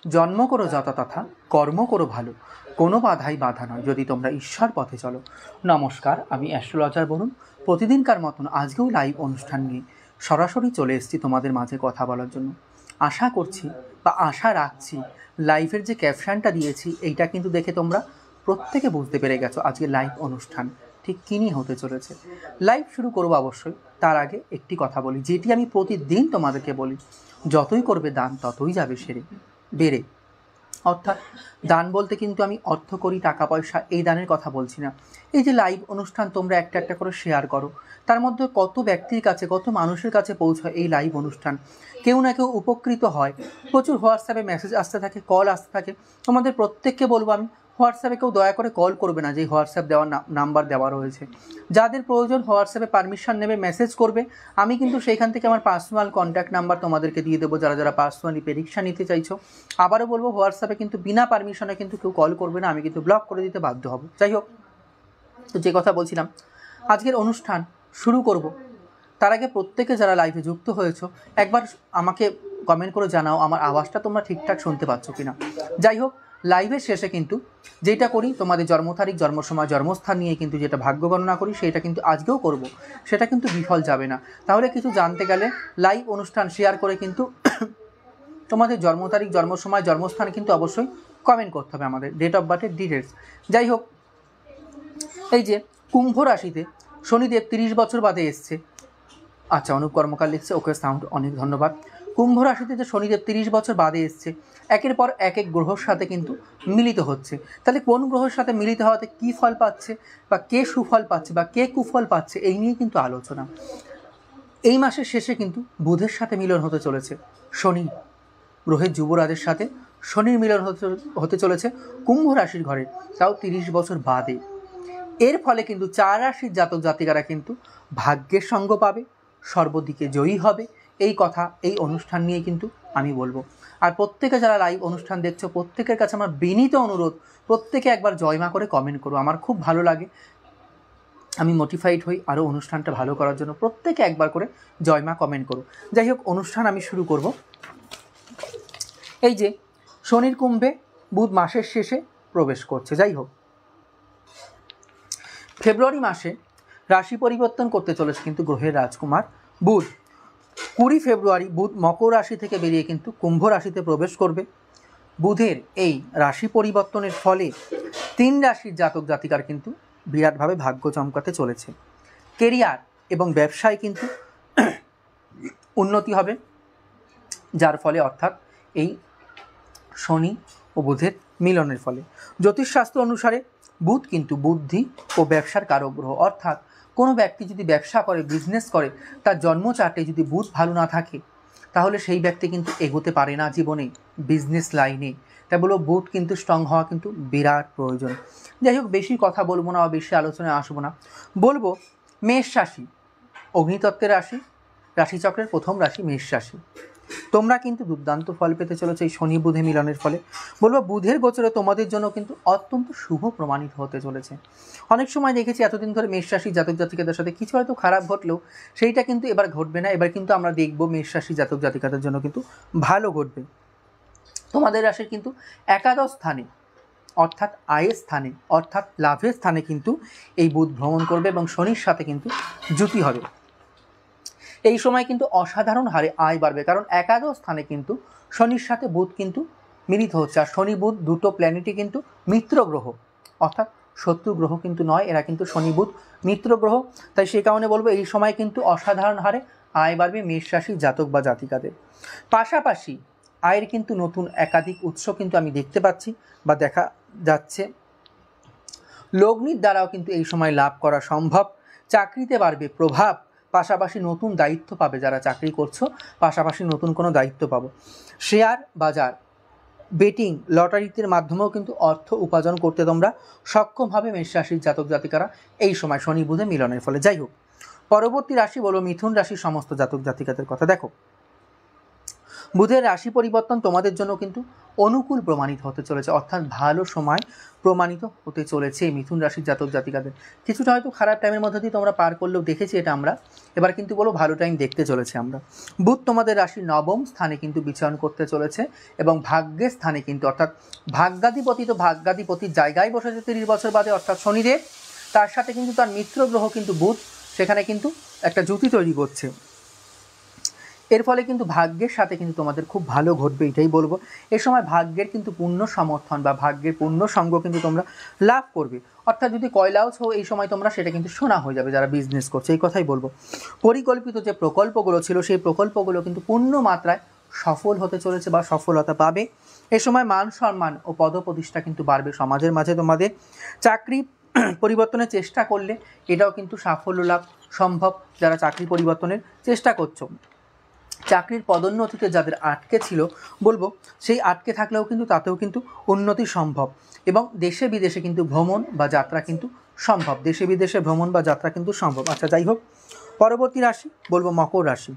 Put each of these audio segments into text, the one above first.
জন্ম করো যথা তথা, কর্ম করো ভালো, কোনো বাধাই বাধা নয় যদি তোমরা ঈশ্বর পথে চলো। নমস্কার, আমি অ্যাস্ট্রোলজার বরুণ। প্রতিদিনকার মতন আজকেও লাইভ অনুষ্ঠান নিয়ে সরাসরি চলে এসেছি তোমাদের মাঝে কথা বলার জন্য। আশা করছি বা আশা রাখছি লাইভের যে ক্যাপশনটা দিয়েছি এইটা কিন্তু দেখে তোমরা প্রত্যেকে বুঝতে পেরে গেছো আজকে লাইভ অনুষ্ঠান ঠিক কী নিয়ে হতে চলেছে। লাইভ শুরু করবো অবশ্যই, তার আগে একটি কথা বলি, যেটি আমি প্রতিদিন তোমাদেরকে বলি, যতই করবে দান ততই যাবে বেড়ে। অর্থাৎ দান বলতে কিন্তু আমি অর্থ করি, টাকা পয়সা, এই দানের কথা বলছি না। এই যে লাইভ অনুষ্ঠান তোমরা একটা একটা করে শেয়ার করো, তার মধ্যে কত ব্যক্তির কাছে, কত মানুষের কাছে পৌঁছায় এই লাইভ অনুষ্ঠান, কেউ না কেউ উপকৃত হয়। প্রচুর হোয়াটসঅ্যাপে মেসেজ আসতে থাকে, কল আসতে থাকে। তোমাদের প্রত্যেককে বলবো আমি, হোয়াটসঅ্যাপে কেউ দয়া করে কল করবে না, যে হোয়াটসঅ্যাপ দেওয়ার নাম্বার দেওয়া রয়েছে। যাদের প্রয়োজন হোয়াটসঅ্যাপে পারমিশন নেবে, মেসেজ করবে, আমি কিন্তু সেইখান থেকে আমার পার্সোনাল কন্ট্যাক্ট নাম্বার তোমাদেরকে দিয়ে দেবো, যারা যারা পার্সোনালি পরীক্ষা নিতে চাইছো। আবারও বলবো, হোয়াটসঅ্যাপে কিন্তু বিনা পারমিশনে কিন্তু কেউ কল করবে না, আমি কিন্তু ব্লক করে দিতে বাধ্য হব। যাই হোক, তো যে কথা বলছিলাম, আজকের অনুষ্ঠান শুরু করব। তার আগে প্রত্যেকে যারা লাইভে যুক্ত হয়েছো একবার আমাকে কমেন্ট করে জানাও আমার আওয়াজটা তোমরা ঠিকঠাক শুনতে পাচ্ছ কিনা। যাই হোক, লাইভের শেষে কিন্তু যেটা করি, তোমাদের জন্ম তারিখ, জন্ম সময়, জন্মস্থান নিয়ে কিন্তু যেটা ভাগ্য গণনা করি, সেটা কিন্তু আজকেও করব। সেটা কিন্তু বিফল যাবে না। তাহলে কিছু জানতে গেলে লাইভ অনুষ্ঠান শেয়ার করে কিন্তু তোমাদের জন্ম তারিখ, জন্ম সময়, জন্মস্থান কিন্তু অবশ্যই কমেন্ট করতে হবে, আমাদের ডেট অফ বার্থের ডিটেলস। যাই হোক, এই যে কুম্ভ রাশিতে শনিদেব 30 বছর বাদে এসছে। আচ্ছা, অনুপ কর্মকার লিখছে, ওকে সাউন্ড, অনেক ধন্যবাদ। কুম্ভ রাশিতে যে শনিদেব 30 বছর বাদে এসছে, একের পর এক গ্রহর সাথে কিন্তু মিলিত হচ্ছে। তাহলে কোন গ্রহের সাথে মিলিত হওয়াতে কী ফল পাচ্ছে, বা কে সুফল পাচ্ছে বা কে কুফল পাচ্ছে, এই নিয়ে কিন্তু আলোচনা। এই মাসের শেষে কিন্তু বুধের সাথে মিলন হতে চলেছে। শনি গ্রহের যুবরাজের সাথে শনির মিলন হতে চলেছে কুম্ভ রাশির ঘরে, তাও 30 বছর বাদে। এর ফলে কিন্তু 4 রাশির জাতক জাতিকারা কিন্তু ভাগ্যের সঙ্গ পাবে, সর্বদিকে জয়ী হবে। এই কথা এই অনুষ্ঠান নিয়ে কিন্তু আমি বলবো। আর প্রত্যেকে যারা লাইভ অনুষ্ঠান দেখছো, প্রত্যেকের কাছে আমার বিনীত অনুরোধ, প্রত্যেকে একবার জয়মা করে কমেন্ট করো। আমার খুব ভালো লাগে, আমি মোটিফাইড হই আরও অনুষ্ঠানটা ভালো করার জন্য। প্রত্যেকে একবার করে জয়মা কমেন্ট করো। যাই হোক, অনুষ্ঠান আমি শুরু করব। এই যে শনির কুম্ভে বুধ মাসের শেষে প্রবেশ করছে। যাই হোক, ফেব্রুয়ারি মাসে রাশি পরিবর্তন করতে চলেছে কিন্তু গ্রহের রাজকুমার বুধ। 20 ফেব্রুয়ারি বুধ মকর রাশি থেকে বেরিয়ে কিন্তু কুম্ভ রাশিতে প্রবেশ করবে। বুধের এই রাশি পরিবর্তনের ফলে 3 রাশির জাতক জাতিকার কিন্তু বিরাটভাবে ভাগ্য চমকাতে চলেছে। কেরিয়ার এবং ব্যবসায় কিন্তু উন্নতি হবে, যার ফলে, অর্থাৎ এই শনি ও বুধের মিলনের ফলে। জ্যোতিষশাস্ত্র অনুসারে বুধ কিন্তু বুদ্ধি ও ব্যবসার কারক গ্রহ। অর্থাৎ কোনো ব্যক্তি যদি ব্যবসা করে, বিজনেস করে, তার জন্ম চার্টে যদি বুধ ভালো না থাকে, তাহলে সেই ব্যক্তি কিন্তু এগোতে পারে না জীবনে, বিজনেস লাইনে। তাই বলবো, বুধ কিন্তু স্ট্রং হওয়া কিন্তু বিরাট প্রয়োজন। যাই হোক, বেশি কথা বলবো না বা বেশি আলোচনায় আসবো না। বলবো, মেষ রাশি অগ্নিতত্ত্বের রাশি, রাশিচক্রের প্রথম রাশি মেষ রাশি। তোমরা কিন্তু দুর্দান্ত ফল পেতে চলেছো এই শনি বুধে মিলনের ফলে। বলবো, বুধের গোচরে তোমাদের জন্য কিন্তু অত্যন্ত শুভ প্রমাণিত হতে চলেছে। অনেক সময় দেখেছি এতদিন ধরে মেষ রাশি জাতক জাতিকাদের সাথে কিছু হয়তো খারাপ ঘটলেও সেইটা কিন্তু এবার ঘটবে না। এবার কিন্তু আমরা দেখবো মেষ রাশি জাতক জাতিকাদের জন্য কিন্তু ভালো ঘটবে। তোমাদের রাশির কিন্তু একাদশ স্থানে, অর্থাৎ আয়ের স্থানে, অর্থাৎ লাভের স্থানে কিন্তু এই বুধ ভ্রমণ করবে এবং শনির সাথে কিন্তু জুতি হবে। এই সময় কিন্তু অসাধারণ হারে আয় বাড়বে, কারণ একাদশ স্থানে কিন্তু শনির সাথে বুধ কিন্তু মিলিত হচ্ছে। আর শনি বুধ দুটো প্ল্যানেটই কিন্তু মিত্র গ্রহ, অর্থাৎ শত্রু গ্রহ কিন্তু নয়, এরা কিন্তু শনি বুধ মিত্র গ্রহ। তাই সেই কারণে বলবো, এই সময় কিন্তু অসাধারণ হারে আয় বাড়বে মেষ রাশির জাতক বা জাতিকাদের। পাশাপাশি আয়ের কিন্তু নতুন একাধিক উৎস কিন্তু আমি দেখতে পাচ্ছি বা দেখা যাচ্ছে। লগ্নির দ্বারাও কিন্তু এই সময় লাভ করা সম্ভব। চাকরিতে বাড়বে প্রভাব, পাশাপাশি নতুন দায়িত্ব পাবে। যারা চাকরি করছো, পাশাপাশি নতুন কোনো দায়িত্ব পাবো। শেয়ার বাজার, বেটিং, লটারির মাধ্যমেও কিন্তু অর্থ উপার্জন করতে তোমরা সক্ষম হবে মেষ রাশির জাতক জাতিকারা এই সময় শনি বুধে মিলনের ফলে। যাই হোক, পরবর্তী রাশি বলো মিথুন রাশির সমস্ত জাতক জাতিকাদের কথা। দেখো, বুধের রাশি পরিবর্তন তোমাদের জন্য কিন্তু অনুকূল প্রমাণিত হতে চলেছে, অর্থাৎ ভালো সময় প্রমাণিত হতে চলেছে মিথুন রাশির জাতক জাতিকাদের। কিছুটা হয়তো খারাপ টাইমের মধ্যে দিয়ে তোমরা পার করলেও দেখেছি এটা আমরা, এবার কিন্তু বলো ভালো টাইম দেখতে চলেছে আমরা। বুধ তোমাদের রাশির নবম স্থানে কিন্তু বিচরণ করতে চলেছে এবং ভাগ্যের স্থানে কিন্তু, অর্থাৎ ভাগ্যাধিপতি তো ভাগ্যাধিপতির জায়গায় বসেছে 30 বছর বাদে, অর্থাৎ শনিদেব, তার সাথে কিন্তু তার মিত্র গ্রহ কিন্তু বুধ সেখানে কিন্তু একটা জুতি তৈরি করছে। এর ফলে কিন্তু ভাগ্যের সাথে কিন্তু তোমাদের খুব ভালো ঘটবে, এটাই বলবো। এ সময় ভাগ্যের কিন্তু পূর্ণ সমর্থন বা ভাগ্যের পূর্ণ সঙ্গ কিন্তু তোমরা লাভ করবে, অর্থাৎ যদি কয়লাও ছো এই সময় তোমরা সেটা কিন্তু সোনা হয়ে যাবে যারা বিজনেস করছে, এই কথাই বলবো। পরিকল্পিত যে প্রকল্পগুলো ছিল সেই প্রকল্পগুলো কিন্তু পূর্ণ মাত্রায় সফল হতে চলেছে বা সফলতা পাবে। এ সময় মান সম্মান ও পদপ্রতিষ্ঠা কিন্তু বাড়বে সমাজের মাঝে। তোমাদের চাকরি পরিবর্তনের চেষ্টা করলে এটাও কিন্তু সাফল্য লাভ সম্ভব, যারা চাকরি পরিবর্তনের চেষ্টা করছো। চাকরির পদোন্নতিতে যাদের আটকে ছিল বলবো, সেই আটকে থাকলেও কিন্তু তাতেও কিন্তু উন্নতি সম্ভব এবং দেশে বিদেশে কিন্তু ভ্রমণ বা যাত্রা কিন্তু সম্ভব, দেশে বিদেশে ভ্রমণ বা যাত্রা কিন্তু সম্ভব। আচ্ছা, যাই হোক, পরবর্তী রাশি বলবো মকর রাশি।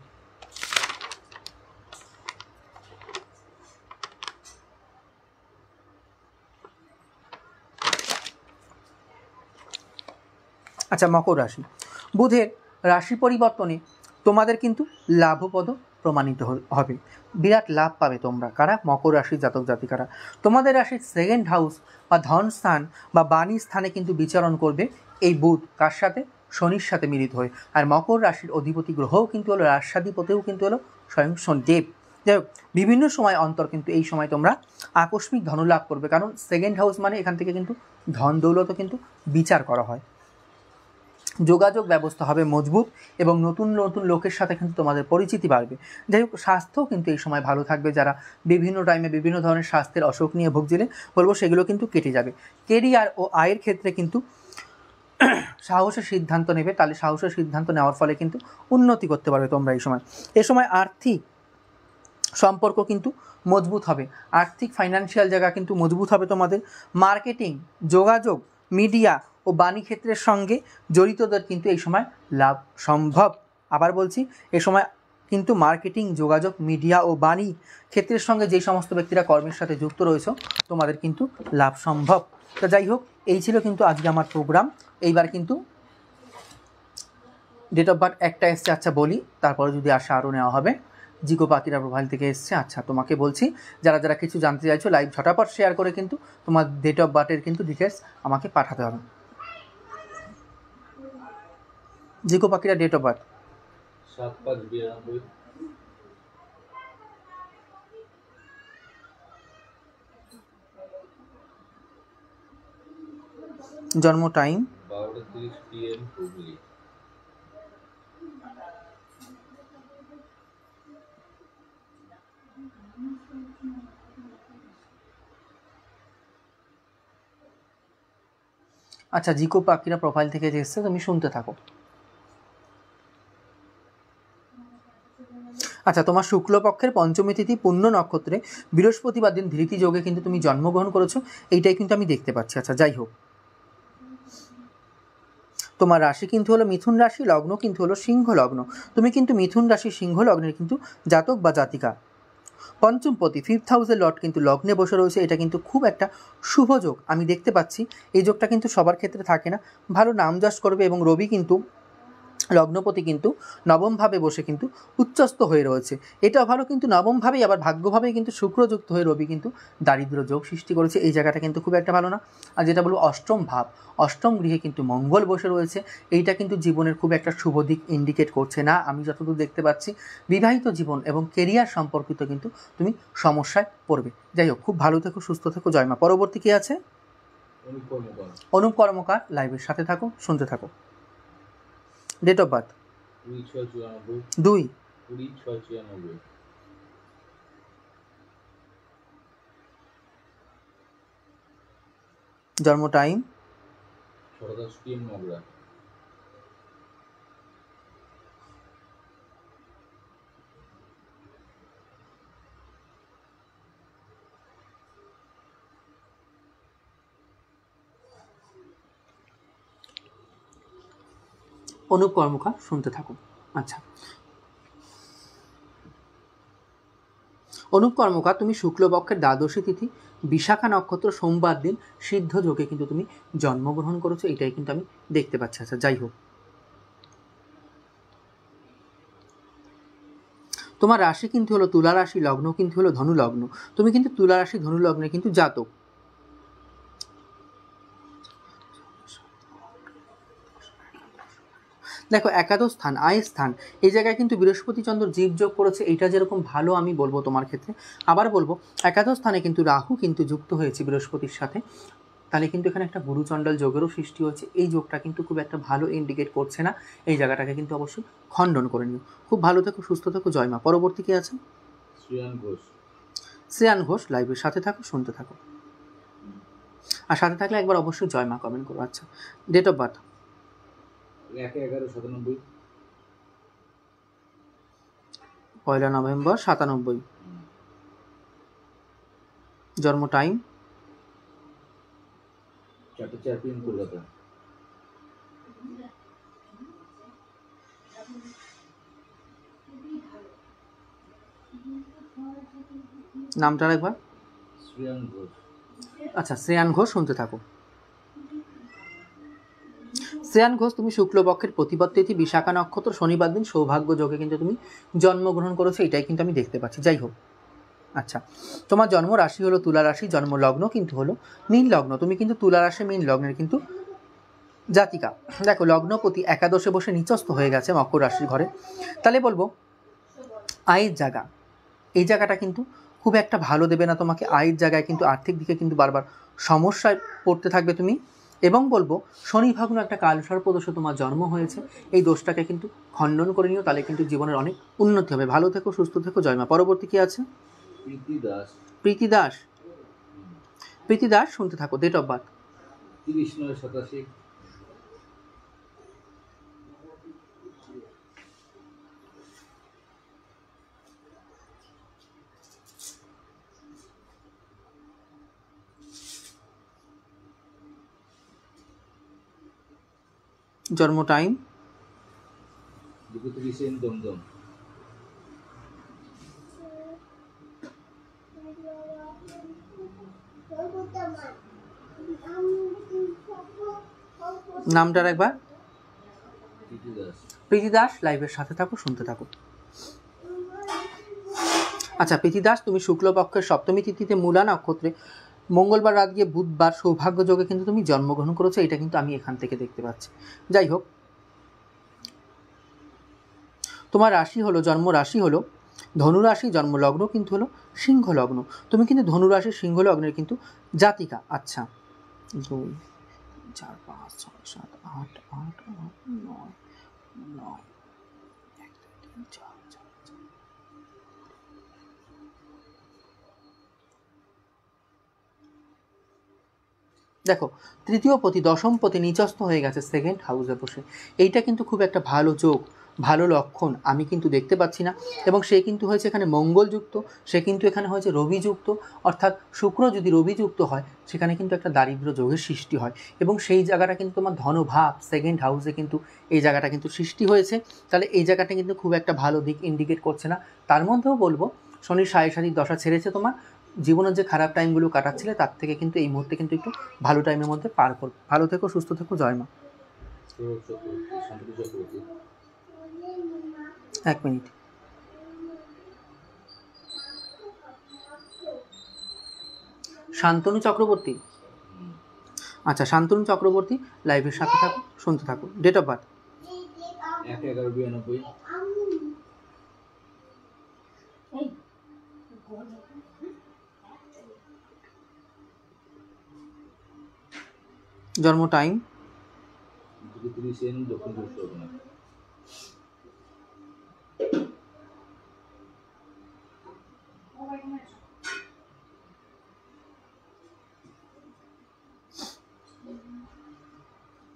আচ্ছা, মকর রাশি। বুধের রাশি পরিবর্তনে তোমাদের কিন্তু লাভপ্রদ প্রমাণিত হবে, বিরাট লাভ পাবে তোমরা। কারা? মকর রাশির জাতক জাতিকারা। তোমাদের রাশির সেকেন্ড হাউস বা ধন স্থান বা বাণী স্থানে কিন্তু বিচরণ করবে এই বুধ, কার সাথে? শনির সাথে মিলিত হয়ে। আর মকর রাশির অধিপতি গ্রহও কিন্তু হলো, রাষ্ট্রাধিপতিও কিন্তু হলো স্বয়ং শনিদেব। যাই হোক, বিভিন্ন সময় অন্তর কিন্তু এই সময় তোমরা আকস্মিক ধনলাভ করবে, কারণ সেকেন্ড হাউস মানে এখান থেকে কিন্তু ধন দৌলতও কিন্তু বিচার করা হয়। যোগাযোগ ব্যবস্থা হবে মজবুত এবং নতুন নতুন লোকের সাথে কিন্তু তোমাদের পরিচিতি বাড়বে। যাই হোক, স্বাস্থ্যও কিন্তু এই সময় ভালো থাকবে। যারা বিভিন্ন টাইমে বিভিন্ন ধরনের স্বাস্থ্যের অসুখ নিয়ে ভুগছিলে বলবো সেগুলো কিন্তু কেটে যাবে। কেরিয়ার ও আয়ের ক্ষেত্রে কিন্তু সাহসের সিদ্ধান্ত নেবে, তাহলে সাহসের সিদ্ধান্ত নেওয়ার ফলে কিন্তু উন্নতি করতে পারবে তোমরা এই সময়। এ সময় আর্থিক সম্পর্ক কিন্তু মজবুত হবে, আর্থিক ফাইন্যান্সিয়াল জায়গা কিন্তু মজবুত হবে তোমাদের। মার্কেটিং, যোগাযোগ, মিডিয়া ও বাণী ক্ষেত্রের সঙ্গে জড়িতদের কিন্তু এই সময় লাভ সম্ভব। আবার বলছি, এ সময় কিন্তু মার্কেটিং, যোগাযোগ, মিডিয়া ও বাণী ক্ষেত্রের সঙ্গে যেই সমস্ত ব্যক্তিরা কর্মের সাথে যুক্ত রয়েছে তোমাদের কিন্তু লাভ সম্ভব। তো যাই হোক, এই ছিল কিন্তু আজকে আমার প্রোগ্রাম। এইবার কিন্তু ডেট অফ বার্থ একটা এসছে, আচ্ছা বলি, তারপরে যদি আসে আরও নেওয়া হবে। জিকো পাখিরা প্রোফাইল থেকে এসছে। আচ্ছা, তোমাকে বলছি, যারা যারা কিছু জানতে চাইছো লাইভ ঝটাপট শেয়ার করে কিন্তু তোমার ডেট অফ বার্থের কিন্তু ডিটেলস আমাকে পাঠাতে হবে। জিকো পাখিরা ডেট অফ বার্থ 7/5/92। জন্ম টাইম 12:30 PM হুগলি। আচ্ছা, জিকো পাখিরা প্রোফাইল থেকে যে এসছে তুমি শুনতে থাকো। আচ্ছা, তোমার শুক্লপক্ষের পঞ্চমী তিথি পূর্ণ নক্ষত্রে বৃহস্পতিবার দিন ধৃতি যোগে কিন্তু তুমি জন্মগ্রহণ করেছো, এইটাই কিন্তু আমি দেখতে পাচ্ছি। আচ্ছা, যাই হোক, তোমার রাশি কিন্তু হলো মিথুন রাশি, লগ্ন কিন্তু হলো সিংহ লগ্ন। তুমি কিন্তু মিথুন রাশি সিংহ লগ্নের কিন্তু জাতক বা জাতিকা। পঞ্চমপতি 5th হাউসের লর্ড কিন্তু লগ্নে বসে রয়েছে, এটা কিন্তু খুব একটা শুভ যোগ আমি দেখতে পাচ্ছি। এই যোগটা কিন্তু সবার ক্ষেত্রে থাকে না, ভালো নাম যশ করবে। এবং রবি কিন্তু লগ্নপতি কিন্তু নবমভাবে বসে কিন্তু উচ্চস্থ হয়ে রয়েছে, এটা ভালো। কিন্তু নবমভাবেই আবার ভাগ্যভাবে কিন্তু শুক্রযুক্ত হয়ে রবি কিন্তু দারিদ্র যোগ সৃষ্টি করেছে, এই জায়গাটা কিন্তু খুব একটা ভালো না। আর যেটা বলবো অষ্টম ভাব, অষ্টম গৃহে কিন্তু মঙ্গল বসে রয়েছে, এইটা কিন্তু জীবনের খুব একটা শুভ দিক ইন্ডিকেট করছে না আমি যতদূর দেখতে পাচ্ছি। বিবাহিত জীবন এবং কেরিয়ার সম্পর্কিত কিন্তু তুমি সমস্যায় পড়বে। যাই হোক, খুব ভালো থেকো, সুস্থ থেকো, জয়মা। পরবর্তী কে আছে? অনুপ কর্মকার। লাইভের সাথে থাকো, শুনতে থাকো। ডেট অফ বার্থ 2 জন্ম টাইম 10 PM মগরা। অনুপ কর্মকার, শুনতে থাকুন। আচ্ছা, অনুপ কর্মকার, তুমি শুক্লপক্ষের দ্বাদশী তিথি বিশাখা নক্ষত্র সোমবার দিন সিদ্ধ যোগে কিন্তু তুমি জন্মগ্রহণ করেছো, এটাই কিন্তু আমি দেখতে পাচ্ছি। আচ্ছা, যাই হোক, তোমার রাশি কিন্তু হলো তুলা রাশি, লগ্ন কিন্তু হলো ধনু লগ্ন। তুমি কিন্তু তুলা রাশি ধনু লগ্নে কিন্তু জাতক। দেখো, একাদশ স্থান, আয় স্থান, এই জায়গায় কিন্তু বৃহস্পতি চন্দ্র জীবযোগ করেছে, এটা যেরকম ভালো আমি বলবো তোমার ক্ষেত্রে, আবার বলবো একাদশ স্থানে কিন্তু রাহু কিন্তু যুক্ত হয়েছে বৃহস্পতির সাথে, তাহলে কিন্তু এখানে একটা গুরুচণ্ডাল যোগেরও সৃষ্টি হচ্ছে। এই যোগটা কিন্তু খুব একটা ভালো ইন্ডিকেট করছে না, এই জায়গাটাকে কিন্তু অবশ্যই খণ্ডন করে নিও। খুব ভালো থেকো, সুস্থ থেকো, জয় মা। পরবর্তী কি আছে? শ্রেয়ান ঘোষ। শ্রেয়ান ঘোষ, লাইভের সাথে থাকো, শুনতে থাকো, আর সাথে থাকলে একবার অবশ্যই জয় মা কমেন্ট করো। আচ্ছা, ডেট অফ বার্থ 1/11/97। 1 নভেম্বর 97। জন্ম টাইম 4:04 PM কলকাতা। নামটার একবার? শ্রেয়ান ঘোষ। আচ্ছা, শ্রেয়ান ঘোষ, শুনতে থাকো। শ্রেয়ান ঘোষ, তুমি শুক্লপক্ষের প্রতিপদ তিথি বিশাখা নক্ষত্র শনিবার দিন সৌভাগ্য যোগে কিন্তু তুমি জন্মগ্রহণ করেছো, এটাই কিন্তু আমি দেখতে পাচ্ছি। যাই হোক, আচ্ছা, তোমার জন্ম রাশি হলো তুলা রাশি, জন্ম লগ্ন কিন্তু হলো মীন লগ্ন। তুমি কিন্তু তুলা রাশি মীন লগ্নের কিন্তু জাতিকা। দেখো, লগ্নপতি একাদশে বসে নিচস্থ হয়ে গেছে মকর রাশির ঘরে, তাহলে বলবো আয়ের জায়গা, এই জায়গাটা কিন্তু খুব একটা ভালো দেবে না তোমাকে। আয়ের জায়গায় কিন্তু আর্থিক দিকে কিন্তু বারবার সমস্যায় পড়তে থাকবে তুমি, এবং বলবো শনি ভাগ্ন একটা কালসর্পদোষে তোমার জন্ম হয়েছে, এই দোষটাকে কিন্তু খণ্ডন করে নিও, তাহলে কিন্তু জীবনের অনেক উন্নতি হবে। ভালো থেকো, সুস্থ থেকো, জয় মা। পরবর্তী কি আছে? প্রীতি দাস। প্রীতি দাস, প্রীতি দাস, শুনতে থাকো। Date of birth 30/9/87। জন্ম টাইম 2:30 AM দমদম। নামটার একবার? প্রীতি দাস। প্রীতি দাস, লাইভের সাথে থাকো, শুনতে থাকো। আচ্ছা, প্রীতি দাস, তুমি শুক্লপক্ষের সপ্তমী তিথিতে মূলা নক্ষত্রে মঙ্গলবার রাত গিয়ে বুধবার সৌভাগ্য যোগে কিন্তু তুমি জন্মগ্রহণ করেছো, এটা কিন্তু আমি এখান থেকে দেখতে পাচ্ছি। যাই হোক, তোমার রাশি হলো, জন্ম রাশি হলো ধনুরাশি, জন্ম লগ্ন কিন্তু হলো সিংহ লগ্ন। তুমি কিন্তু ধনুরাশি সিংহ লগ্নের কিন্তু জাতিকা। আচ্ছা, 2 4 5 6 7 8 8 9 9 1 2 3 4 4। দেখো, তৃতীয় পতি দশম পতি নিচস্থ হয়ে গেছে সেকেন্ড হাউসে বসে, এইটা কিন্তু খুব একটা ভালো যোগ, ভালো লক্ষণ আমি কিন্তু দেখতে পাচ্ছি না। এবং সে কিন্তু হয়েছে এখানে মঙ্গলযুক্ত, সে কিন্তু এখানে হয়েছে রবিযুক্ত, অর্থাৎ শুক্র যদি রবিযুক্ত হয় সেখানে কিন্তু একটা দারিদ্র যোগের সৃষ্টি হয়, এবং সেই জায়গাটা কিন্তু তোমার ধনভাব সেকেন্ড হাউসে কিন্তু এই জায়গাটা কিন্তু সৃষ্টি হয়েছে। তাহলে এই জায়গাটা কিন্তু খুব একটা ভালো দিক ইন্ডিকেট করছে না। তার মধ্যেও বলবো শনির সাড়ে দশা ছেড়েছে, তোমার জীবনের যে খারাপ টাইমগুলো কাটাচ্ছিলে তার থেকে কিন্তু এই মুহূর্তে কিন্তু একটু ভালো টাইমের মধ্যে পার করবে। ভালো থেকো, সুস্থ থেকো, জয় মা। শান্তনু চক্রবর্তী। 1 মিনিট। শান্তনু চক্রবর্তী, আচ্ছা, শান্তনু চক্রবর্তী, লাইভের সাথে থাকো, শুনতে থাকো। Date of birth 1/11/92। জন্ম টাইম 2:30 AM দক্ষিণ চব্বিশ পরগনা।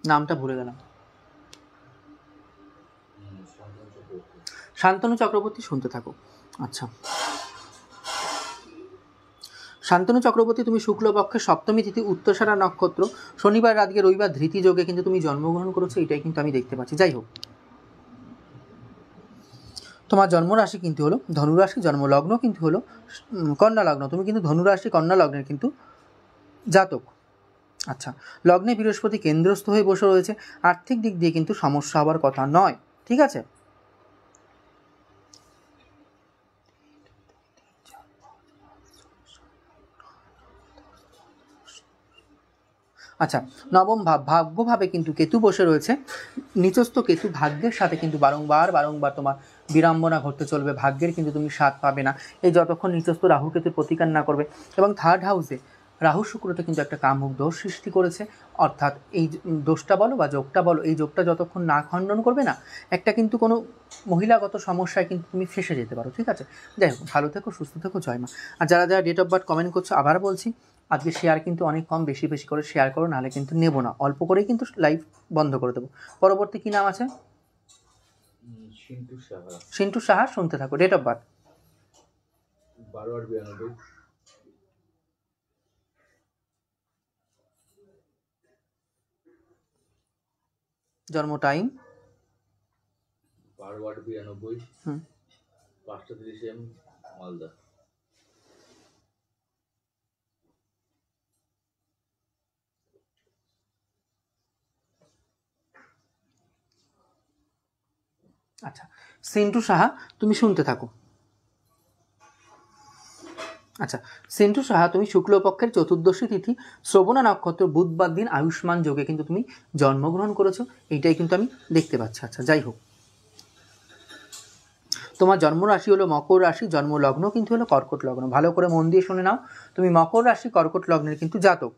নামটা ভুলে গেলাম। শান্তনু চক্রবর্তী। শান্তনু চক্রবর্তী, শুনতে থাকো। আচ্ছা, শান্তনু চক্রবর্তী, তুমি শুক্লপক্ষের সপ্তমী তিথি উত্তরাষাঢ়া নক্ষত্র শনিবার রাত গিয়ে রবিবার ধৃতি যোগে কিন্তু তুমি জন্মগ্রহণ করেছো, এটাই কিন্তু আমি দেখতে পাচ্ছি। যাই হোক, তোমার জন্মরাশি কিন্তু হলো ধনুরাশি, জন্মলগ্ন কিন্তু হলো কন্যা লগ্ন। তুমি কিন্তু ধনুরাশি কন্যা লগ্নের কিন্তু জাতক। আচ্ছা, লগ্নে বৃহস্পতি কেন্দ্রস্থ হয়ে বসে রয়েছে, আর্থিক দিক দিয়ে কিন্তু সমস্যা হওয়ার কথা নয়, ঠিক আছে। আচ্ছা, নবম ভাগ্যভাবে কিন্তু কেতু বসে রয়েছে। নিচস্থ কেতু ভাগ্যের সাথে কিন্তু বারংবার তোমার বিড়ম্বনা ঘটতে চলবে, ভাগ্যের কিন্তু তুমি স্বাদ পাবে না এই যতক্ষণ নিচস্থ রাহু কেতুর প্রতিকার না করবে। এবং থার্ড হাউসে রাহু শুক্রতে কিন্তু একটা কামুক দোষ সৃষ্টি করেছে, অর্থাৎ এই দোষটা বলো বা যোগটা বলো, এই যোগটা যতক্ষণ না খণ্ডন করবে না, একটা কিন্তু কোনো মহিলাগত সমস্যায় কিন্তু তুমি ফেসে যেতে পারো, ঠিক আছে। যাই হোক, ভালো থেকো, সুস্থ থেকো, জয় মা। আর যারা যারা ডেট অফ বার্থ কমেন্ট করছো, আবার বলছি আজকে শেয়ার কিন্তু অনেক কম, বেশি বেশি করে শেয়ার করো, নাহলে কিন্তু নেবো না, অল্প করেই কিন্তু লাইভ বন্ধ করে দেবো। পরবর্তী কী নাম আছে? সিন্টু সাহা। সিন্টু সাহা, শুনতে থাকো। Date of birth 12/8/92। জন্ম টাইম 12/8/92। 5:30 AM, মালদা। আচ্ছা, সিন্টু সাহা, তুমি শুনতে থাকো। আচ্ছা, সিন্টু সাহা, তুমি শুক্লপক্ষের চতুর্দশী তিথি শ্রবণা নক্ষত্র বুধবার দিন আয়ুষ্মান যোগে কিন্তু তুমি জন্মগ্রহণ করেছো, এইটাই কিন্তু আমি দেখতে পাচ্ছি। আচ্ছা, যাই হোক, তোমার জন্মরাশি হলো মকর রাশি, জন্মলগ্ন কিন্তু হলো কর্কট লগ্ন। ভালো করে মন দিয়ে শুনে নাও, তুমি মকর রাশি কর্কট লগ্নের কিন্তু জাতক।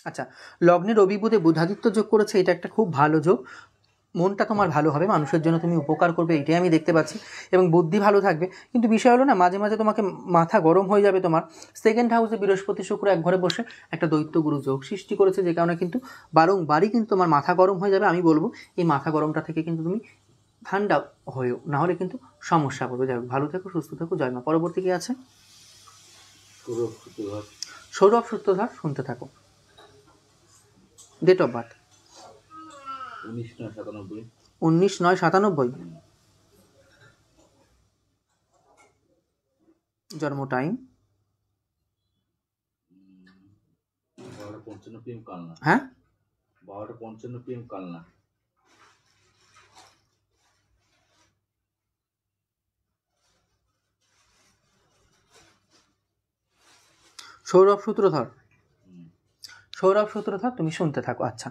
আচ্ছা, লগ্নে রবি বুধে বুধাদিত্য যোগ করেছে, এটা একটা খুব ভালো যোগ। মনটা তোমার ভালো হবে, মানুষের জন্য তুমি উপকার করবে, এটাই আমি দেখতে পাচ্ছি। এবং বুদ্ধি ভালো থাকবে, কিন্তু বিষয় হলো না, মাঝে মাঝে তোমাকে মাথা গরম হয়ে যাবে। তোমার সেকেন্ড হাউসে বৃহস্পতি শুক্র এক ঘরে বসে একটা দৈত্যগুরু যোগ সৃষ্টি করেছে, যে কারণে কিন্তু বারংবারই কিন্তু তোমার মাথা গরম হয়ে যাবে। আমি বলবো এই মাথা গরমটা থেকে কিন্তু তুমি ঠান্ডা হয়েও, না হলে কিন্তু সমস্যা পড়বে। যাই হোক, ভালো থেকো, সুস্থ থেকো, জয় মা। পরবর্তী কি আছে? সৌরভ সূত্রধর, শুনতে থাকো। Date of birth 19/9/97। 19/9/97। জন্ম টাইম 12:55 PM, কালনা। হ্যাঁ, 12:55 PM, কালনা। সৌরভ সূত্রধর, সৌরভ সূত্রধর, তুমি শুনতে থাকো। আচ্ছা,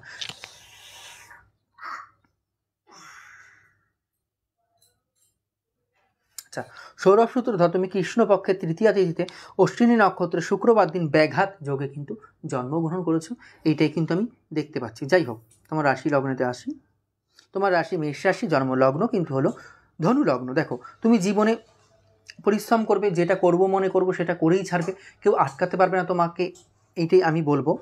আচ্ছা, সৌরভ সূত্রধর, তুমি কৃষ্ণপক্ষের তৃতীয়া তিথিতে অশ্বিনী নক্ষত্রে শুক্রবার দিন ব্যাঘাত যোগে কিন্তু জন্মগ্রহণ করেছো, এইটাই কিন্তু আমি দেখতে পাচ্ছি। যাই হোক, তোমার রাশি লগ্নেতে আসি। তোমার রাশি মেষ রাশি, জন্ম লগ্ন কিন্তু হলো ধনু লগ্ন। দেখো, তুমি জীবনে পরিশ্রম করবে, যেটা করব মনে করবো সেটা করেই ছাড়বে, কেউ আটকাতে পারবে না তোমাকে, এইটাই আমি বলবো।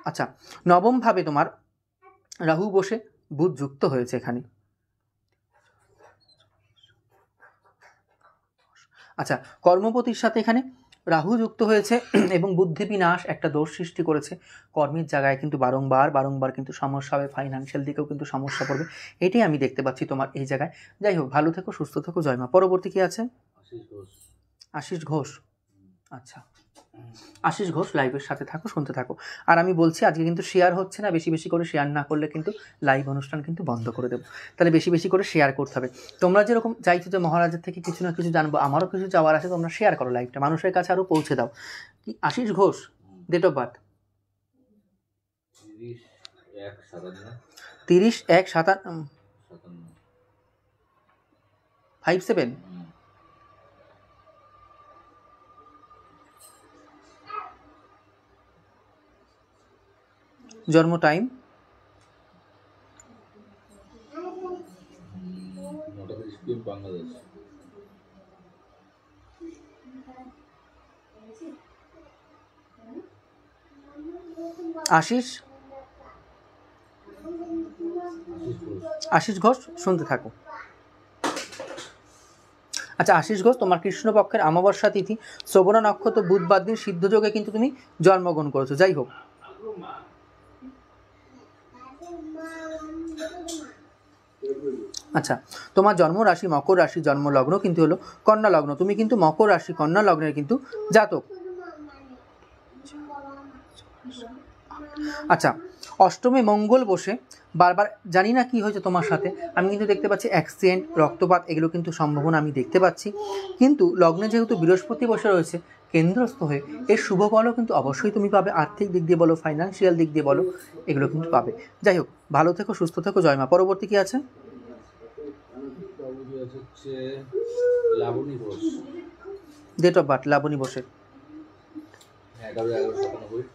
আচ্ছা, নবম ভাবে তোমার রাহু বসে বুধ যুক্ত হয়েছে এখানে। আচ্ছা, কর্মপতির সাথে এখানে রাহু যুক্ত হয়েছে এবং বুদ্ধি বিনাশ একটা দোষ সৃষ্টি করেছে। কর্মের জায়গায় কিন্তু বারংবার কিন্তু সমস্যা হবে, ফাইন্যান্সিয়াল দিকেও কিন্তু সমস্যা পড়বে, এটাই আমি দেখতে পাচ্ছি তোমার এই জায়গায়। যাই হোক, ভালো থেকো, সুস্থ থেকো, জয় মা। পরবর্তী কি আছে? আশিস ঘোষ। আচ্ছা, আশিস ঘোষ, লাইভের সাথে থাকো, শুনতে থাকো। আর আমি বলছি আজকে কিন্তু শেয়ার হচ্ছে না, বেশি বেশি করে শেয়ার না করলে কিন্তু লাইভ অনুষ্ঠান কিন্তু বন্ধ করে দেবো। তাহলে বেশি বেশি করে শেয়ার করতে হবে। তোমরা যেরকম চাইছো যে মহারাজের থেকে কিছু না কিছু জানবো, আমারও কিছু চাওয়ার আছে, তোমরা শেয়ার করো লাইভটা, মানুষের কাছে আরও পৌঁছে দাও। কি Ashis Ghosh, date of birth 30/1/57। জন্ম টাইম 9:30 PM, বাংলাদেশ। আশিস আশিস ঘোষ। আশিস ঘোষ, শুনতে থাকো। আচ্ছা আশিস ঘোষ, তোমার কৃষ্ণপক্ষের অমাবস্যা তিথি শ্রবণা নক্ষত্র বুধবার দিন সিদ্ধযোগে কিন্তু তুমি জন্মগ্রহণ করেছো। যাই হোক, আচ্ছা তোমার জন্ম রাশি মকর রাশি, জন্ম লগ্ন কিন্তু হলো কন্যা লগ্ন। তুমি কিন্তু মকর রাশি কন্যা লগ্নের কিন্তু জাতক। আচ্ছা, অষ্টমে মঙ্গল বসে বারবার, জানি না কি হয়েছে তোমার সাথে, আমি কিন্তু দেখতে পাচ্ছি অ্যাক্সিডেন্ট, রক্তপাত, এগুলো কিন্তু সম্ভাবনা আমি দেখতে পাচ্ছি। কিন্তু লগ্নে যেহেতু বৃহস্পতি বসে রয়েছে কেন্দ্রস্থ হয়ে, এর শুভ ফলও কিন্তু অবশ্যই তুমি পাবে। আর্থিক দিক দিয়ে বলো, ফাইন্যান্সিয়াল দিক দিয়ে বলো, এগুলো কিন্তু পাবে। যাই হোক, ভালো থেকো, সুস্থ থেকো, জয়মা। পরবর্তী কি আছে? পরবর্তী হচ্ছে Labani Ghosh. Date of birth Labani বসে 11/11/97।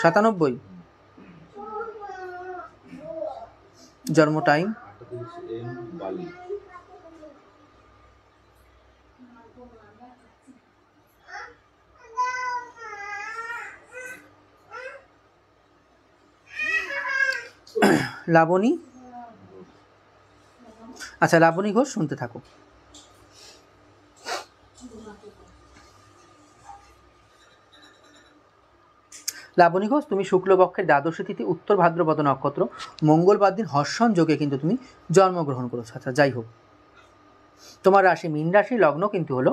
97। জন্ম টাইম 38 AM বালি। লাবণী, আচ্ছা লাবণী ঘোষ, শুনতে থাকো। লাবণী ঘোষ, তুমি শুক্লপক্ষের দ্বাদশী তিথি উত্তর ভাদ্রপদ নক্ষত্র মঙ্গলবার দিন হর্ষণ যোগে কিন্তু তুমি জন্মগ্রহণ করেছো। আচ্ছা যাই হোক, তোমার রাশি মীন রাশি, লগ্ন কিন্তু হলো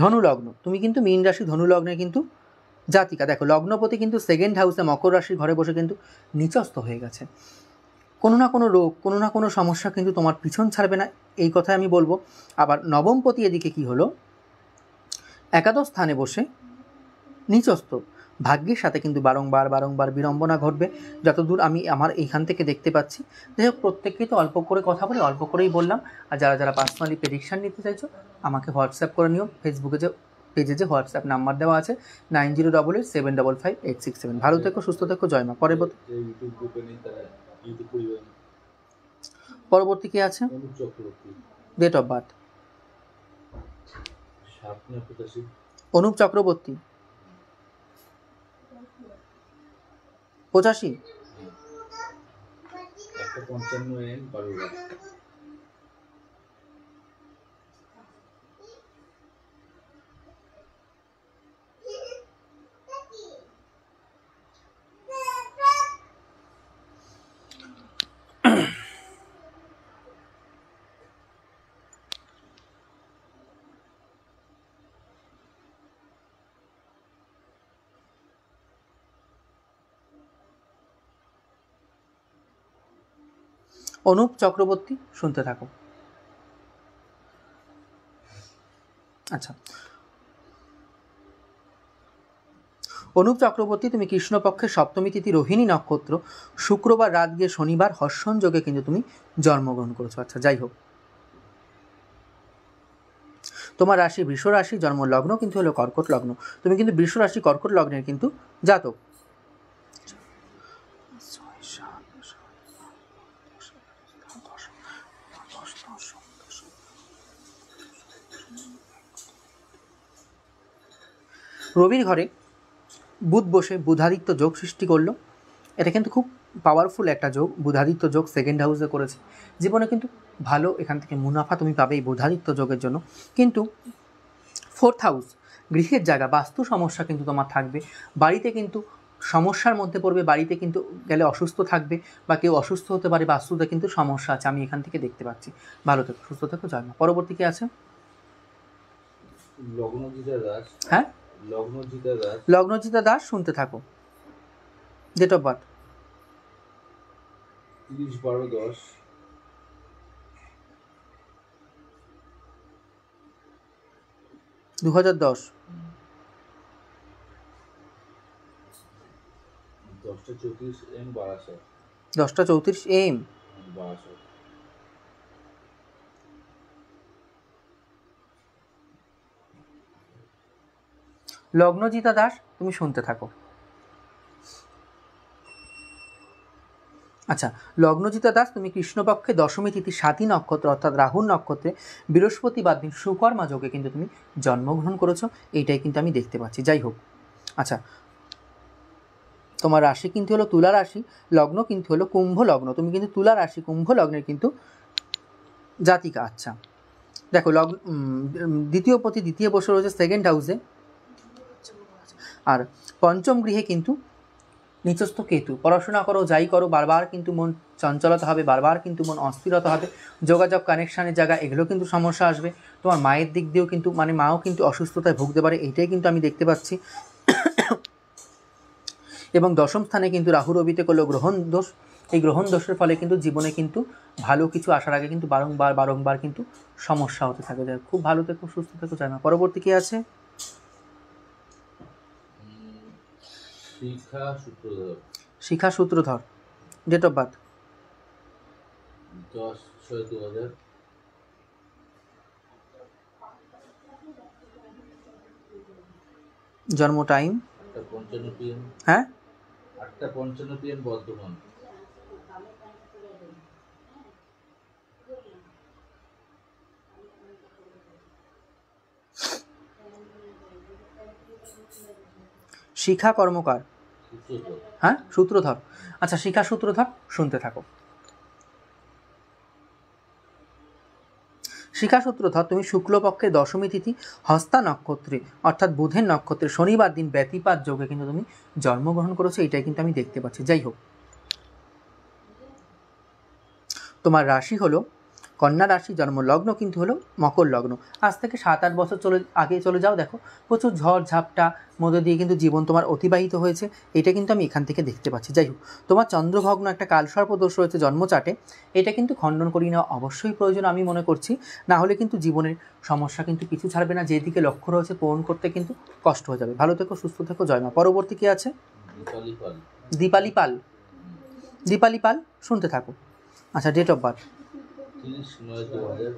ধনু লগ্ন। তুমি কিন্তু মীন রাশি ধনু লগ্নের কিন্তু জাতিকা। দেখো লগ্নপতি কিন্তু সেকেন্ড হাউসে মকর রাশির ঘরে বসে কিন্তু নিচস্থ হয়ে গেছে। কোনো না কোনো রোগ, কোনো না কোনো সমস্যা কিন্তু তোমার পিছন ছাড়বে না, এই কথাই আমি বলবো। আবার নবমপতি এদিকে কি হলো, একাদশ স্থানে বসে নিচস্থ। ভাগ্যের সাথে কিন্তু বারংবার বিড়ম্বনা ঘটবে, যতদূর আমি আমার এইখান থেকে দেখতে পাচ্ছি। যাই হোক, প্রত্যেককেই তো অল্প করে কথা বলে, অল্প করেই বললাম। আর যারা যারা পার্সোনালি প্রেডিকশান নিতে চাইছো, আমাকে হোয়াটসঅ্যাপ করে নিও। ফেসবুকে যে পেজে যে হোয়াটসঅ্যাপ নাম্বার দেওয়া আছে 9088755667। ভালো থেকো, সুস্থ থেকো, জয়মা। পরবর্তী ইউটিউব গ্রুপে নেই, তারা ইউটিউব পরিবার। পরবর্তী কি আছে? Anup Chakraborty. Date of birth 7/9/85। Anup Chakraborty 85। 1:55 AM Balurghat. Anup Chakraborty, শুনতে থাকো। আচ্ছা, অনুপ চক্রবর্তী, তুমি কৃষ্ণপক্ষের সপ্তমী তিথি রোহিণী নক্ষত্র শুক্রবার রাত গিয়ে শনিবার হর্ষণ যোগে কিন্তু তুমি জন্মগ্রহণ করেছো। আচ্ছা যাই হোক, তোমার রাশি বৃষ রাশি, জন্ম লগ্ন কিন্তু হলো কর্কট লগ্ন। তুমি কিন্তু বৃষ রাশি কর্কট লগ্নের কিন্তু জাতক। রবির ঘরে বুধ বসে বুধাদিত্য যোগ সৃষ্টি করলো। এটা কিন্তু খুব পাওয়ারফুল একটা যোগ, বুধাদিত্য যোগ সেকেন্ড হাউসে করেছে। জীবনে কিন্তু ভালো এখান থেকে মুনাফা তুমি পাবে এই বুধাদিত্য যোগের জন্য। কিন্তু ফোর্থ হাউস, গৃহের জায়গা, বাস্তু সমস্যা কিন্তু তোমার থাকবে। বাড়িতে কিন্তু সমস্যার মধ্যে পড়বে, বাড়িতে কিন্তু গেলে অসুস্থ থাকবে, বা কেউ অসুস্থ হতে পারে, বাস্তুতে কিন্তু সমস্যা আছে, আমি এখান থেকে দেখতে পাচ্ছি। ভালো থেকো, সুস্থ থেকো, জয় মা। পরবর্তী কি আছে? লগ্নজিতা দাস। হ্যাঁ, লগ্নজিতা দাস। লগ্নজিতা দাস, শুনতে থাকো। Date of birth 30/12/10। 2010। 10:34 AM Barasat. 10:34 AM Barasat. Lagnajita Das, তুমি শুনতে থাকো। আচ্ছা, লগ্নজিতা দাস, তুমি কৃষ্ণপক্ষে দশমী তিথি স্বাতী নক্ষত্র অর্থাৎ রাহুর নক্ষত্রে বৃহস্পতিবার দিন সুকর্মা যোগে কিন্তু তুমি জন্মগ্রহণ করেছো, এইটাই কিন্তু আমি দেখতে পাচ্ছি। যাই হোক, আচ্ছা, তোমার রাশি কিন্তু হলো তুলা রাশি, লগ্ন কিন্তু হলো কুম্ভ লগ্ন, তুমি কিন্তু তুলা রাশি কুম্ভ লগ্নের কিন্তু জাতিকা। আচ্ছা দেখো, দ্বিতীয় পতি দ্বিতীয় বসে রয়েছে সেকেন্ড হাউসে, আর পঞ্চম গৃহে কিন্তু নিচস্থ কেতু। পড়াশোনা করো, যাই করো, বারবার কিন্তু মন চঞ্চলতা হবে, বারবার কিন্তু মন অস্থিরতা হবে, যোগাযোগ কানেকশানের জায়গা এগুলো কিন্তু সমস্যা আসবে। তোমার মায়ের দিক দিয়েও কিন্তু মানে মাও কিন্তু অসুস্থতায় ভুগতে পারে, এইটাই কিন্তু আমি দেখতে পাচ্ছি। এবং দশম স্থানে কিন্তু রাহু রবিতে করলো গ্রহণ দোষ, এই গ্রহণ দোষের ফলে কিন্তু জীবনে কিন্তু ভালো কিছু আসার আগে কিন্তু বারংবার কিন্তু সমস্যা হতে থাকে। যায় খুব ভালো থেকো, সুস্থ থেকো, যায় না। পরবর্তী কি আছে? শিখা সূত্রধর। শিখা সূত্রধর, ডেট অফ বার্থ 10/6/2000। জন্ম টাইম 8:55 PM। হ্যাঁ 8:55 PM বর্ধমান। শিখা কর্মকার, সূত্রধর। হ্যাঁ সূত্রধর। আচ্ছা শিখা সূত্রধর, শুনতে থাকো। শিখা সূত্রধর, তুমি শুক্লপক্ষে দশমী তিথি হস্তা নক্ষত্রে অর্থাৎ বুধের নক্ষত্রে শনিবার দিন ব্যতিপাত যোগে কিন্তু তুমি জন্মগ্রহণ করেছো, এটাই কিন্তু আমি দেখতে পাচ্ছি। যাই হোক, তোমার রাশি হলো কন্যা রাশি, জন্ম লগ্ন কিন্তু হলো মকর লগ্ন। আজ থেকে 7-8 বছর আগে চলে যাও, দেখো প্রচুর ঝড় ঝাপটা মধ্যে দিয়ে কিন্তু জীবন তোমার অতিবাহিত হয়েছে, এটা কিন্তু আমি এখান থেকে দেখতে পাচ্ছি। যাই হোক, তোমার চন্দ্রভগ্ন একটা কালসর্প দোষ রয়েছে জন্মচাটে, এটা কিন্তু খণ্ডন করিয়ে নেওয়া অবশ্যই প্রয়োজন আমি মনে করছি, না হলে কিন্তু জীবনের সমস্যা কিন্তু পিছু ছাড়বে না, যেদিকে লক্ষ্য রয়েছে পূরণ করতে কিন্তু কষ্ট হয়ে যাবে। ভালো থেকো, সুস্থ থেকো, জয় মা। পরবর্তী কি আছে? দীপালি পাল। দীপালি পাল, দীপালি পাল, শুনতে থাকো। আচ্ছা ডেট অফ বার্থ 30/9/2000।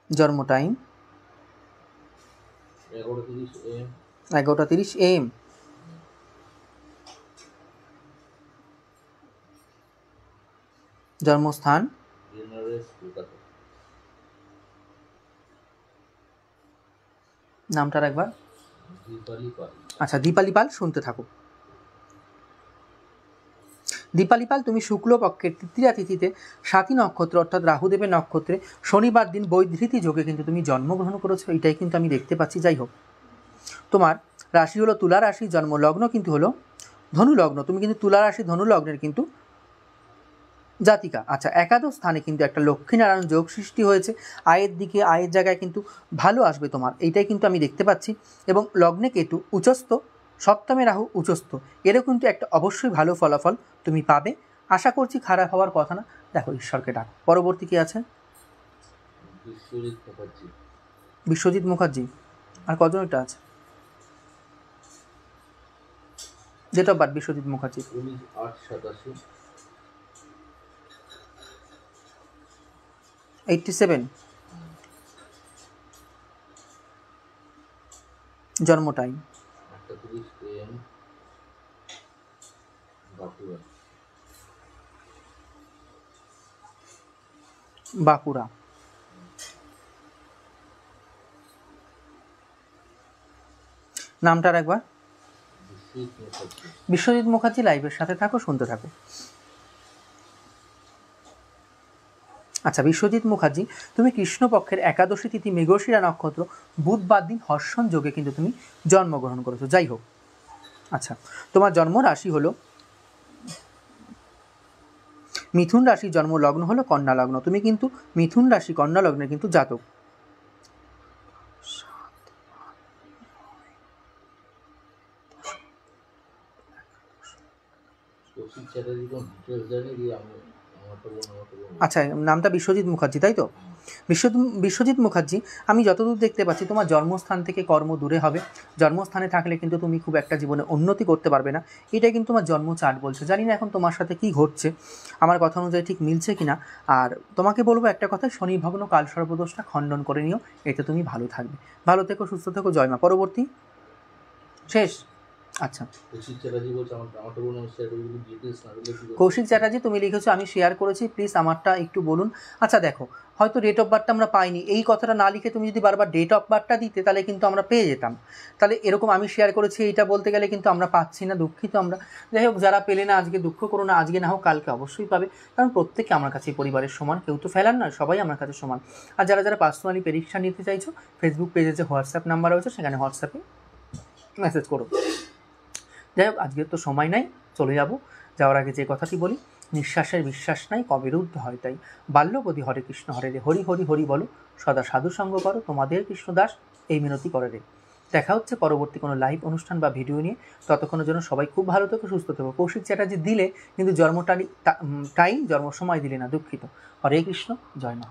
জন্ম টাইম 11:30 AM। 11:30 AM। জন্মস্থান বেনারস, কলকাতা। নামটার একবার? দীপালি পাল। আচ্ছা দীপালি পাল, শুনতে থাকো। দীপালি পাল, তুমি শুক্লপক্ষের তৃতীয়া তিথিতে স্বাতী নক্ষত্র অর্থাৎ রাহুদেবের নক্ষত্রে শনিবার দিন বৈধৃতি যোগে কিন্তু তুমি জন্মগ্রহণ করেছো, এটাই কিন্তু আমি দেখতে পাচ্ছি। যাই হোক, তোমার রাশি হলো তুলা রাশি, জন্ম লগ্ন কিন্তু হলো ধনু লগ্ন, তুমি কিন্তু তুলা রাশি ধনু লগ্নের কিন্তু জাতিকা। আচ্ছা, একাদশ স্থানে কিন্তু একটা লক্ষ্মীনারায়ণ যোগ সৃষ্টি হয়েছে, আয়ের দিকে আয়ের জায়গায় কিন্তু ভালো আসবে তোমার, এইটাই কিন্তু আমি দেখতে পাচ্ছি। এবং লগ্নে কেতু উচ্চস্থ, সপ্তমে রাহু উচ্চস্থ, এরও কিন্তু একটা অবশ্যই ভালো ফলাফল তুমি পাবে, আশা করছি খারাপ হওয়ার কথা না। দেখো ঈশ্বরকে ডাকো। পরবর্তী কি আছে? বিশ্বজিৎ মুখার্জি। বিশ্বজিৎ মুখার্জি, আর কজন এটা আছে? Date of birth Biswajit Mukherjee 19/8/87। 87। জন্ম টাইম 8:30 AM। বাঁকুড়া। বাঁকুড়া। নামটার একবার? বিশ্বজিৎ মুখার্জি। বিশ্বজিৎ মুখার্জি, লাইভের সাথে থাকো, শুনতে থাকো। আচ্ছা বিশ্বজিৎ মুখার্জি, তুমি কৃষ্ণপক্ষের একাদশী তিথি মৃগশিরা নক্ষত্র বুধবার দিন হর্ষণ যোগে কিন্তু তুমি জন্মগ্রহণ করেছো। যাই হোক, আচ্ছা তোমার জন্ম রাশি হলো মিথুন রাশি, জন্ম লগ্ন হলো কন্যা লগ্ন, তুমি কিন্তু মিথুন রাশি কন্যা লগ্নের কিন্তু জাতক। কৌশিক চ্যাটার্জি কোন ডিটেলস জানি দিয়ে আমি আমারটা বলুন। আচ্ছা নামটা বিশ্বজিৎ মুখার্জি, তাই তো? বিশ্বজিৎ মুখার্জি, আমি যতদূর দেখতে পাচ্ছি তোমার জন্মস্থান থেকে কর্ম দূরে হবে, জন্মস্থানে থাকলে কিন্তু তুমি খুব একটা জীবনে উন্নতি করতে পারবে না, এটা কিন্তু তোমার জন্ম চার্ট বলছে। জানি না এখন তোমার সাথে কি ঘটছে, আমার কথা অনুযায়ী ঠিক মিলছে কিনা। আর তোমাকে বলবো একটা কথা, শনি ভগ্ন কাল সর্বদোষটা খণ্ডন করে নিও, এতে তুমি ভালো থাকবে। ভালো থেকো, সুস্থ থেকো, জয় মা। পরবর্তী শেষ। আচ্ছা, কৌশিক চ্যাটার্জি বলছে আমারটা বলুন, আমি শেয়ার করে দিন, ডিটেলস না দিলে কি করবো? কৌশিক চ্যাটার্জি তুমি লিখেছো আমি শেয়ার করেছি, প্লিজ আমারটা একটু বলুন। আচ্ছা দেখো, হয়তো ডেট অফ বার্থটা আমরা পাইনি, এই কথাটা না লিখে তুমি যদি বারবার ডেট অফ বার্থটা দিতে তাহলে কিন্তু আমরা পেয়ে যেতাম। তাহলে এরকম আমি শেয়ার করেছি এইটা বলতে গেলে কিন্তু আমরা পাচ্ছি না, দুঃখিত আমরা। যাই হোক, যারা পেলে না আজকে দুঃখ করো না, আজকে না হোক কালকে অবশ্যই পাবে, কারণ প্রত্যেকে আমার কাছে পরিবারের সমান, কেউ তো ফেলার নয়, সবাই আমার কাছে সমান। আর যারা যারা পার্সোনালি পরীক্ষা নিতে চাইছো, ফেসবুক পেজে যে হোয়াটসঅ্যাপ নাম্বার রয়েছে সেখানে হোয়াটসঅ্যাপে মেসেজ করো। যাই হোক, আজকের তো সময় নাই, চলে যাব। যাওয়ার আগে যে কথাটি বলি, নিঃশ্বাসের বিশ্বাস নাই, কবে রুদ্ধ হয় তাই। বাল্যবধি হরে কৃষ্ণ হরে রে, হরি হরি হরি বলো, সদা সাধু সঙ্গ করো, তোমাদের কৃষ্ণদাস এই মিনতি করে রে। দেখা হচ্ছে পরবর্তী কোনো লাইভ অনুষ্ঠান বা ভিডিও নিয়ে। ততক্ষণের জন্য সবাই খুব ভালো থেকো, সুস্থ থেকো। কৌশিক চ্যাটার্জি দিলে কিন্তু জন্ম সময় দিলে না, দুঃখিত। হরে কৃষ্ণ, জয় মা।